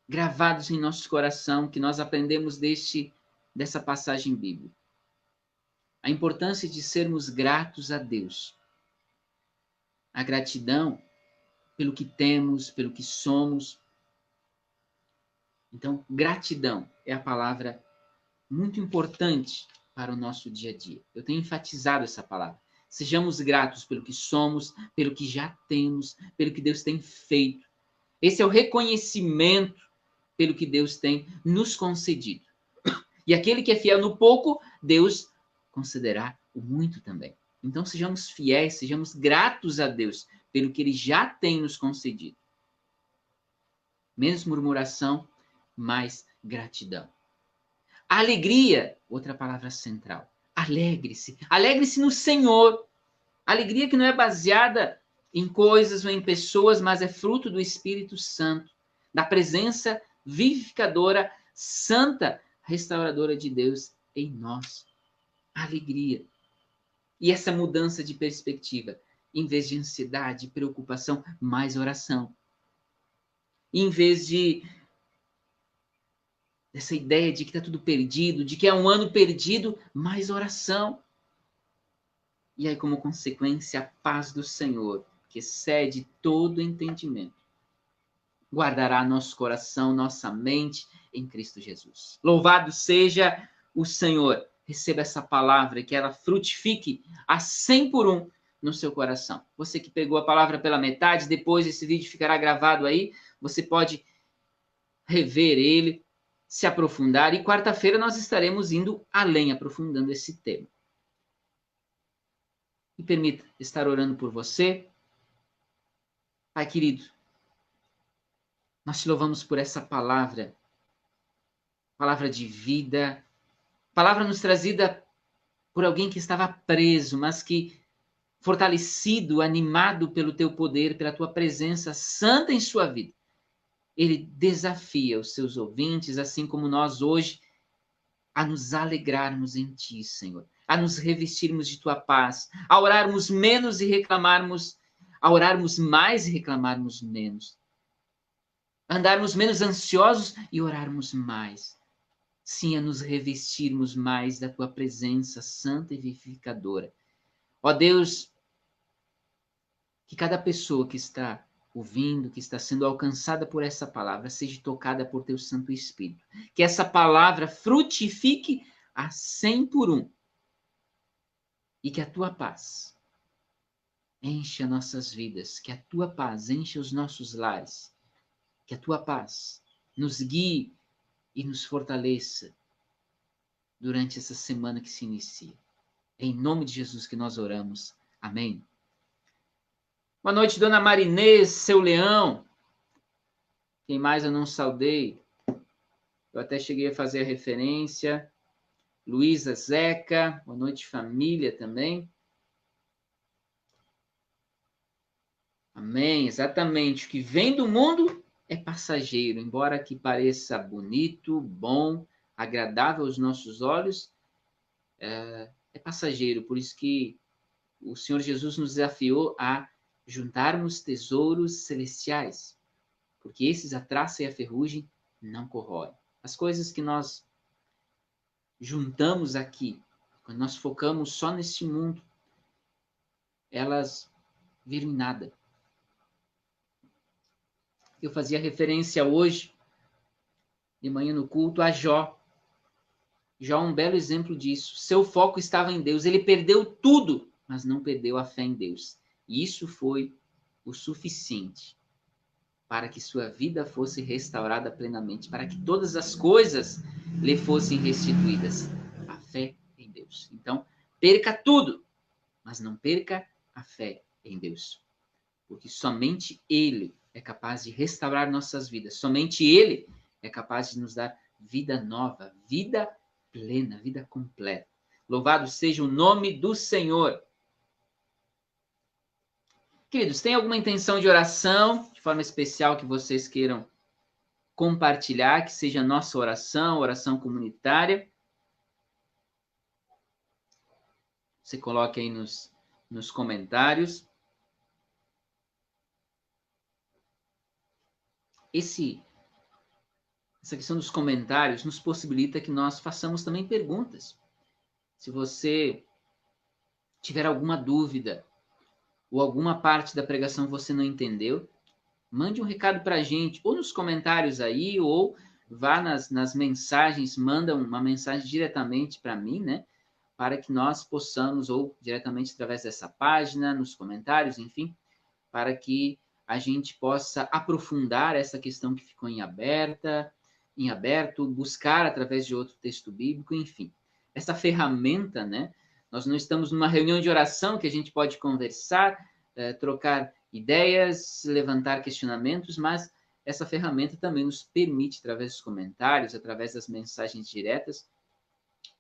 gravados em nosso coração, que nós aprendemos dessa passagem bíblica. A importância de sermos gratos a Deus. A gratidão pelo que temos, pelo que somos. Então, gratidão é a palavra muito importante para o nosso dia a dia. Eu tenho enfatizado essa palavra. Sejamos gratos pelo que somos, pelo que já temos, pelo que Deus tem feito. Esse é o reconhecimento pelo que Deus tem nos concedido. E aquele que é fiel no pouco, Deus concederá o muito também. Então sejamos fiéis, sejamos gratos a Deus pelo que Ele já tem nos concedido. Menos murmuração, mais gratidão. Alegria, outra palavra central. Alegre-se. Alegre-se no Senhor. Alegria que não é baseada em coisas ou em pessoas, mas é fruto do Espírito Santo, da presença vivificadora, santa, restauradora de Deus em nós. Alegria. E essa mudança de perspectiva, em vez de ansiedade, preocupação, mais oração. Em vez dessa ideia de que está tudo perdido, de que é um ano perdido, mais oração. E aí, como consequência, a paz do Senhor, que excede todo entendimento, guardará nosso coração, nossa mente em Cristo Jesus. Louvado seja o Senhor. receba essa palavra e que ela frutifique a 100 por 1 no seu coração. Você que pegou a palavra pela metade, depois esse vídeo ficará gravado aí, você pode rever ele, se aprofundar, e quarta-feira nós estaremos indo além, aprofundando esse tema. Me permita estar orando por você. Pai querido, nós te louvamos por essa palavra de vida, palavra nos trazida por alguém que estava preso, mas que, fortalecido, animado pelo teu poder, pela tua presença santa em sua vida, ele desafia os seus ouvintes, assim como nós hoje, a nos alegrarmos em ti, Senhor, a nos revestirmos de tua paz, a orarmos menos e reclamarmos, a orarmos mais e reclamarmos menos, andarmos menos ansiosos e orarmos mais. Sim, a nos revestirmos mais da tua presença santa e vivificadora. Ó Deus, que cada pessoa que está ouvindo, que está sendo alcançada por essa palavra, seja tocada por teu Santo Espírito. Que essa palavra frutifique a 100 por 1. E que a tua paz encha nossas vidas, que a tua paz encha os nossos lares, que a tua paz nos guie e nos fortaleça durante essa semana que se inicia. É em nome de Jesus que nós oramos. Amém. Boa noite, dona Marinês, seu leão. Quem mais eu não saudei? Eu até cheguei a fazer a referência. Luísa Zeca, boa noite, família também. Amém, exatamente. O que vem do mundo é passageiro, embora que pareça bonito, bom, agradável aos nossos olhos, é passageiro. Por isso que o Senhor Jesus nos desafiou a juntarmos tesouros celestiais, porque esses a traça e a ferrugem não corroem. As coisas que nós juntamos aqui, quando nós focamos só neste mundo, elas viram em nada. Eu fazia referência hoje, de manhã no culto, a Jó. Jó é um belo exemplo disso. Seu foco estava em Deus. Ele perdeu tudo, mas não perdeu a fé em Deus. E isso foi o suficiente para que sua vida fosse restaurada plenamente, para que todas as coisas lhe fossem restituídas. A fé em Deus. Então, perca tudo, mas não perca a fé em Deus. Porque somente Ele é capaz de restaurar nossas vidas. Somente Ele é capaz de nos dar vida nova, vida plena, vida completa. Louvado seja o nome do Senhor. Queridos, tem alguma intenção de oração, de forma especial, que vocês queiram compartilhar, que seja a nossa oração, oração comunitária? Você coloque aí nos comentários. Essa questão dos comentários nos possibilita que nós façamos também perguntas. Se você tiver alguma dúvida ou alguma parte da pregação você não entendeu, mande um recado para a gente, ou nos comentários aí, ou vá nas mensagens, manda uma mensagem diretamente para mim, né? Para que nós possamos, ou diretamente através dessa página, nos comentários, enfim, para que a gente possa aprofundar essa questão que ficou em aberto, buscar através de outro texto bíblico, enfim. Essa ferramenta, né? Nós não estamos numa reunião de oração que a gente pode conversar, trocar ideias, levantar questionamentos, mas essa ferramenta também nos permite, através dos comentários, através das mensagens diretas,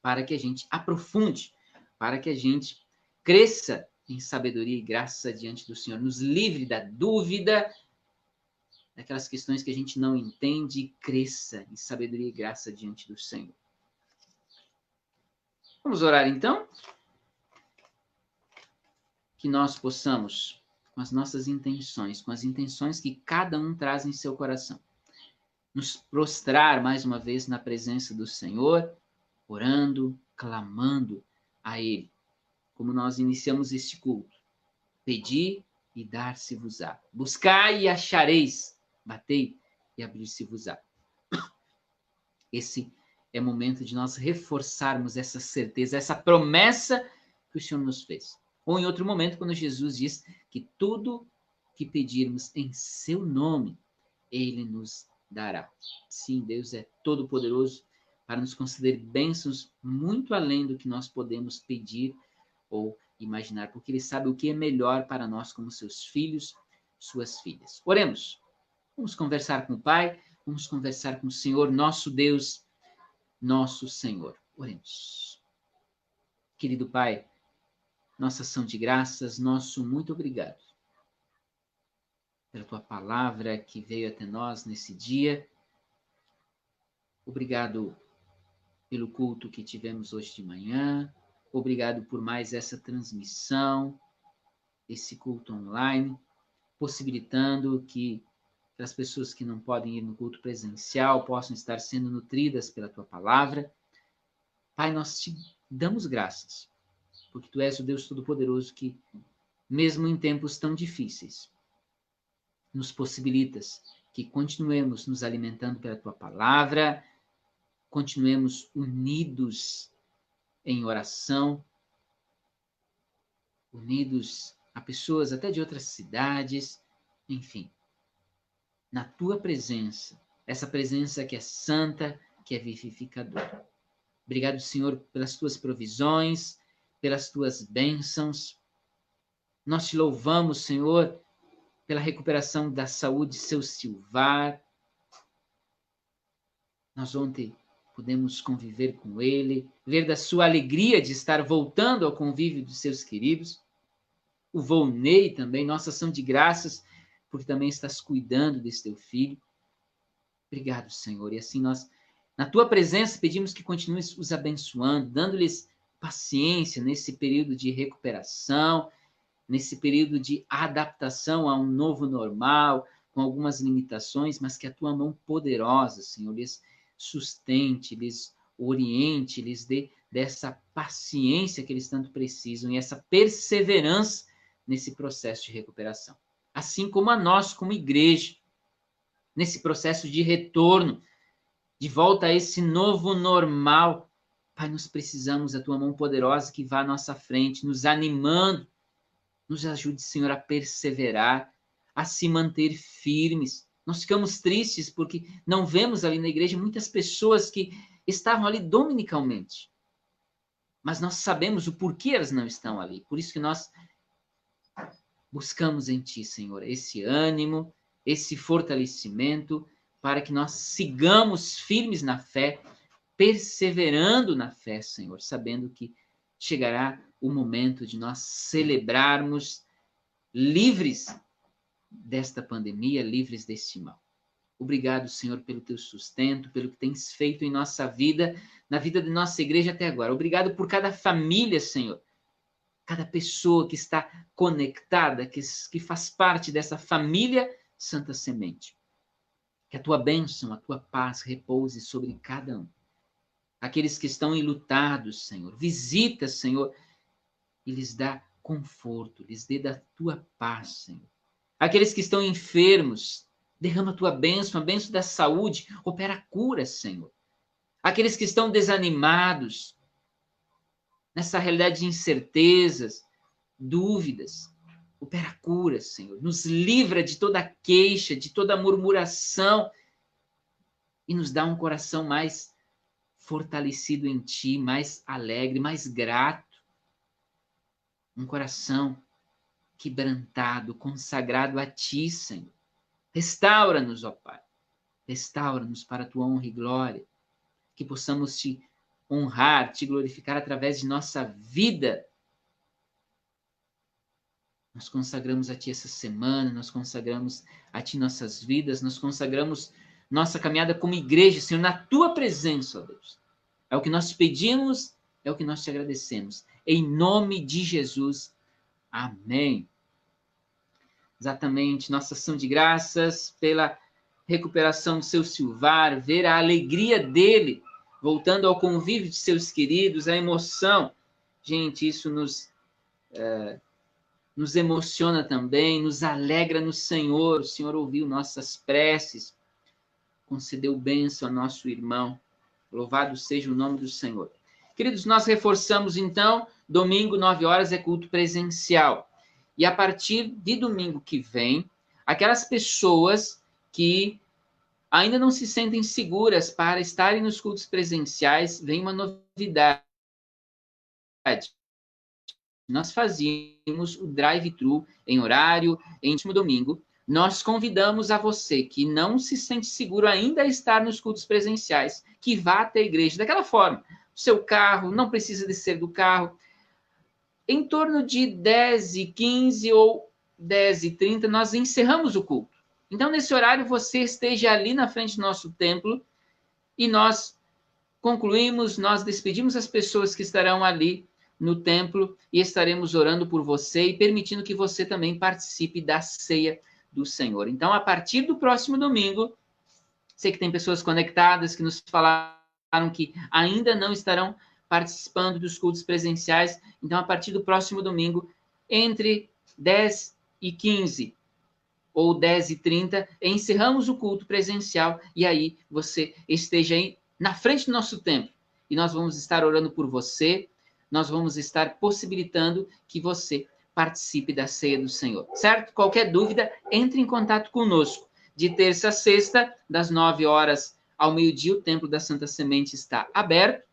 para que a gente aprofunde, para que a gente cresça em sabedoria e graça diante do Senhor, nos livre da dúvida, daquelas questões que a gente não entende, e cresça em sabedoria e graça diante do Senhor. Vamos orar então? Que nós possamos, com as nossas intenções, com as intenções que cada um traz em seu coração, nos prostrar mais uma vez na presença do Senhor, orando, clamando a Ele, como nós iniciamos este culto. Pedi e dar-se-vos-á. Buscai e achareis. Batei e abrir-se-vos-á. Esse é momento de nós reforçarmos essa certeza, essa promessa que o Senhor nos fez. Ou em outro momento, quando Jesus diz que tudo que pedirmos em seu nome, ele nos dará. Sim, Deus é todo-poderoso para nos conceder bênçãos muito além do que nós podemos pedir ou imaginar, porque ele sabe o que é melhor para nós como seus filhos, suas filhas. Oremos. Vamos conversar com o Pai, vamos conversar com o Senhor, nosso Deus, nosso Senhor. Oremos. Querido Pai, nossa ação de graças, nosso muito obrigado pela tua palavra que veio até nós nesse dia. Obrigado pelo culto que tivemos hoje de manhã. Obrigado por mais essa transmissão, esse culto online, possibilitando que as pessoas que não podem ir no culto presencial possam estar sendo nutridas pela tua palavra. Pai, nós te damos graças, porque tu és o Deus Todo-Poderoso que, mesmo em tempos tão difíceis, nos possibilitas que continuemos nos alimentando pela tua palavra, continuemos unidos em oração, unidos a pessoas até de outras cidades, enfim, na tua presença, essa presença que é santa, que é vivificadora. Obrigado, Senhor, pelas tuas provisões, pelas tuas bênçãos. Nós te louvamos, Senhor, pela recuperação da saúde de seu Silvar. Nós ontem pudemos conviver com ele, ver da sua alegria de estar voltando ao convívio dos seus queridos. O Volney também, nossa ação de graças, porque também estás cuidando desse teu filho. Obrigado, Senhor. E assim nós, na tua presença, pedimos que continues os abençoando, dando-lhes paciência nesse período de recuperação, nesse período de adaptação a um novo normal, com algumas limitações, mas que a tua mão poderosa, Senhor, lhes sustente, lhes oriente, lhes dê dessa paciência que eles tanto precisam e essa perseverança nesse processo de recuperação. Assim como a nós, como igreja, nesse processo de retorno, de volta a esse novo normal. Pai, nós precisamos da tua mão poderosa que vá à nossa frente, nos animando. Nos ajude, Senhor, a perseverar, a se manter firmes. Nós ficamos tristes porque não vemos ali na igreja muitas pessoas que estavam ali dominicalmente. Mas nós sabemos o porquê elas não estão ali. Por isso que nós buscamos em Ti, Senhor, esse ânimo, esse fortalecimento, para que nós sigamos firmes na fé, perseverando na fé, Senhor, sabendo que chegará o momento de nós celebrarmos livres desta pandemia, livres deste mal. Obrigado, Senhor, pelo teu sustento, pelo que tens feito em nossa vida, na vida de nossa igreja até agora. Obrigado por cada família, Senhor, cada pessoa que está conectada, que faz parte dessa família Santa Semente. Que a tua bênção, a tua paz repouse sobre cada um. Aqueles que estão enlutados, Senhor, visita, Senhor, e lhes dá conforto, lhes dê da tua paz, Senhor. Aqueles que estão enfermos, derrama a tua bênção, a bênção da saúde, opera a cura, Senhor. Aqueles que estão desanimados, nessa realidade de incertezas, dúvidas, opera a cura, Senhor. Nos livra de toda queixa, de toda murmuração e nos dá um coração mais fortalecido em Ti, mais alegre, mais grato. Um coração quebrantado, consagrado a Ti, Senhor. Restaura-nos, ó Pai. Restaura-nos para a Tua honra e glória. Que possamos Te honrar, Te glorificar através de nossa vida. Nós consagramos a Ti essa semana, nós consagramos a Ti nossas vidas, nós consagramos nossa caminhada como igreja, Senhor, na Tua presença, ó Deus. É o que nós te pedimos, é o que nós te agradecemos. Em nome de Jesus. Amém. Exatamente, nossa ação de graças pela recuperação do seu Silvar, ver a alegria dele, voltando ao convívio de seus queridos, a emoção. Gente, isso nos emociona também, nos alegra no Senhor. O Senhor ouviu nossas preces, concedeu bênção ao nosso irmão. Louvado seja o nome do Senhor. Queridos, nós reforçamos então, domingo, 9 horas, é culto presencial. E a partir de domingo que vem, aquelas pessoas que ainda não se sentem seguras para estarem nos cultos presenciais, vem uma novidade. Nós fazíamos o drive-thru em horário, em último domingo. Nós convidamos a você que não se sente seguro ainda a estar nos cultos presenciais, que vá até a igreja daquela forma. O seu carro, não precisa descer do carro. Em torno de 10h15 ou 10h30, nós encerramos o culto. Então, nesse horário, você esteja ali na frente do nosso templo e nós concluímos, nós despedimos as pessoas que estarão ali no templo e estaremos orando por você e permitindo que você também participe da ceia do Senhor. Então, a partir do próximo domingo, sei que tem pessoas conectadas que nos falaram que ainda não estarão participando dos cultos presenciais. Então, a partir do próximo domingo, entre 10h15 ou 10h30, encerramos o culto presencial e aí você esteja aí na frente do nosso templo. E nós vamos estar orando por você, nós vamos estar possibilitando que você participe da ceia do Senhor, certo? Qualquer dúvida, entre em contato conosco. De terça a sexta, das 9 horas ao meio-dia, o Templo da Santa Semente está aberto.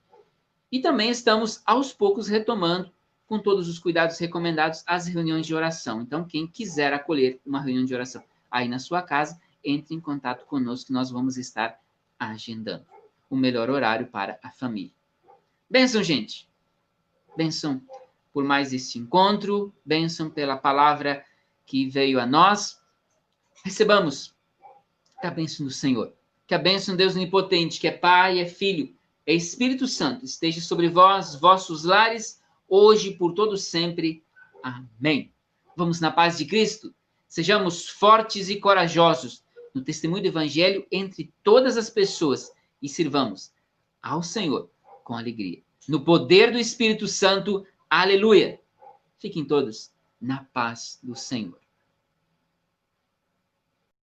E também estamos, aos poucos, retomando, com todos os cuidados recomendados, as reuniões de oração. Então, quem quiser acolher uma reunião de oração aí na sua casa, entre em contato conosco, que nós vamos estar agendando o melhor horário para a família. Bênção, gente. Bênção por mais este encontro. Bênção pela palavra que veio a nós. Recebamos a bênção do Senhor. Que a bênção do Deus Onipotente, que é Pai, é Filho, é Espírito Santo, esteja sobre vós, vossos lares, hoje e por todo sempre. Amém. Vamos na paz de Cristo. Sejamos fortes e corajosos no testemunho do Evangelho entre todas as pessoas e sirvamos ao Senhor com alegria. No poder do Espírito Santo. Aleluia. Fiquem todos na paz do Senhor.